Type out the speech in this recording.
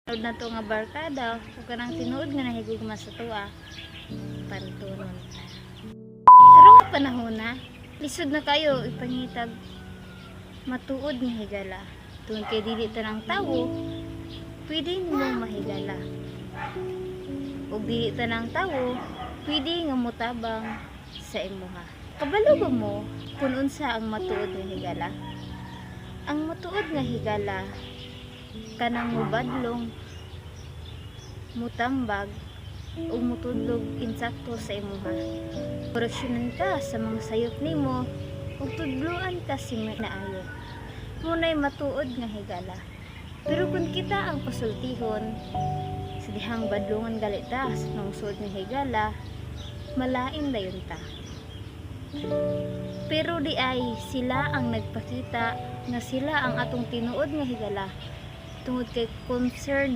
Tinuod na to nga barkada, ug kanang tinuod nga nahigugma sa tuwa. Paritunon. Karon nga panahon na, lisod na kayo ipangitag matuod nga higala. Tungod kay dili tanang tawo pwede nimong mahigala. Ug dili tanang tawo pwede nga mutabang sa imuha. Kabalo ba mo kung unsa ang matuod nga higala? Ang matuod nga higala kanang mubadlong, mutambag ug mutudlog insakto sa imuha. Koreksyonan ka sa mga sayop nimo ug tudloan ka sing naayo. Munay matuod nga higala. Pero kung kita ang pasultihon sa dihang badlongan galita sa nungsod nga higala, malain dayon ta. Pero di ay sila ang nagpakita nga sila ang atong tinuod nga higala tungod kay concern